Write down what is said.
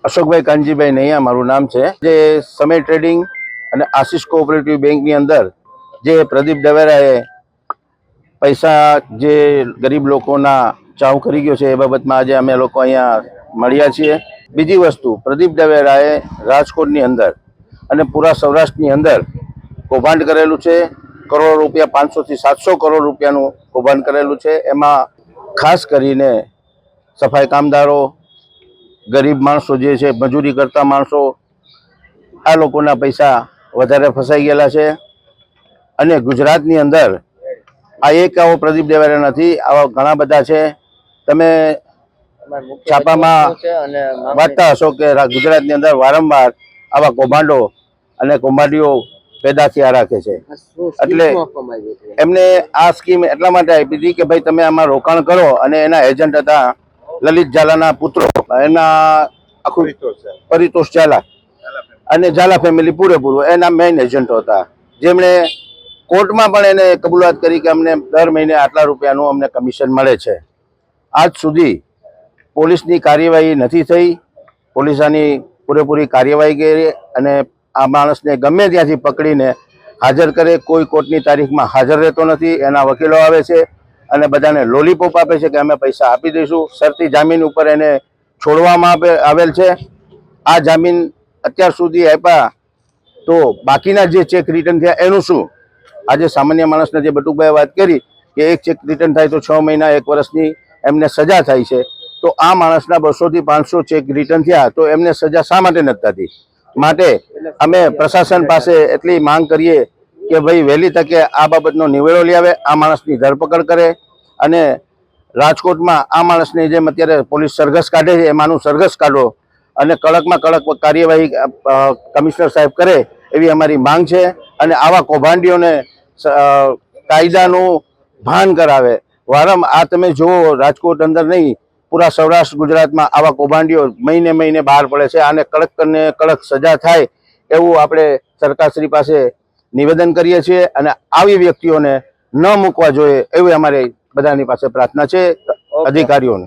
અશોકભાઈ કાનજીભાઈ નૈયા મારું નામ છે। જે સમય ટ્રેડિંગ અને આશીષ કોઓપરેટિવ બેંકની અંદર જે પ્રદીપ દવેરાએ પૈસા જે ગરીબ લોકોના ચાવ કરી ગયો છે એ બાબતમાં આજે અમે લોકો અહીંયા મળ્યા છીએ। બીજી વસ્તુ, પ્રદીપ દવેરાએ રાજકોટની અંદર અને પૂરા સૌરાષ્ટ્રની અંદર કૌભાંડ કરેલું છે। કરોડો રૂપિયા, 500 થી 700 કરોડ રૂપિયાનું કૌભાંડ કરેલું છે। એમાં ખાસ કરીને સફાઈ કામદારો, ગરીબ માણસો જે છે, મજૂરી કરતા માણસો, આ લોકોના પૈસા વધારે ફસાઈ ગયેલા છે। અને ગુજરાતની અંદર આ એક આવો પ્રદીપ દવેરા નથી, આવા ઘણા બધા છે। તમે છાપામાં વાંચતા હશો કે ગુજરાતની અંદર વારંવાર આવા કૌભાંડો અને કૌભાંડીઓ પેદા થયા રાખે છે। એટલે એમને આ સ્કીમ એટલા માટે આપી હતી કે ભાઈ તમે આમાં રોકાણ કરો, અને એના એજન્ટ હતા લલિત ઝાલાના પુત્રો, એના આખું પરિતોષ ઝાલા અને ઝાલા ફેમિલી પૂરેપૂરું એના મેઇન એજન્ટો હતા, જેમણે કોર્ટમાં પણ એને કબૂલાત કરી કે અમને દર મહિને આટલા રૂપિયાનું અમને કમિશન મળે છે। આજ સુધી પોલીસની કાર્યવાહી નથી થઈ। પોલીસ આની પૂરેપૂરી કાર્યવાહી કરી અને આ માણસને ગમે ત્યાંથી પકડીને હાજર કરે, કોઈ કોર્ટની તારીખમાં હાજર રહેતો નથી। એના વકીલો આવે છે અને બધાને લોલીપોપ આપે છે કે અમે પૈસા આપી દઈશું। શરતી જામીન ઉપર એને છોડવામાં આવેલ છે। આ જામીન અત્યાર સુધી આપ્યા તો બાકીના જે ચેક રિટર્ન થયા એનું શું? આજે સામાન્ય માણસને જે બટુકભાઈએ વાત કરી કે એક ચેક રિટર્ન થાય તો 6 મહિના 1 વર્ષની એમને સજા થાય છે, તો આ માણસના 200 થી 500 ચેક રિટર્ન થયા તો એમને સજા શા માટે નથી થતી? માટે અમે પ્રશાસન પાસે એટલી માંગ કરીએ કે ભાઈ વહેલી તકે આ બાબતનો નિવેડો લઈ આવે, આ માણસની ધરપકડ કરે અને રાજકોટમાં આ માણસની જેમ અત્યારે પોલીસ સરઘસ કાઢે છે એમાંનું સરઘસ કાઢો અને કડકમાં કડક કાર્યવાહી કમિશનર સાહેબ કરે એવી અમારી માંગ છે। અને આવા કૌભાંડીઓને કાયદાનું ભાન કરાવે। આ તમે જુઓ, રાજકોટ અંદર નહીં, પૂરા સૌરાષ્ટ્ર ગુજરાતમાં આવા કૌભાંડીઓ મહિને મહિને બહાર પડે છે। આને કડક ને કડક સજા થાય એવું આપણે સરકારશ્રી પાસે નિવેદન કરીએ છીએ અને આવી વ્યક્તિઓને ન મૂકવા જોઈએ એવી અમારી બધાની પાસે પ્રાર્થના છે, અધિકારીઓને।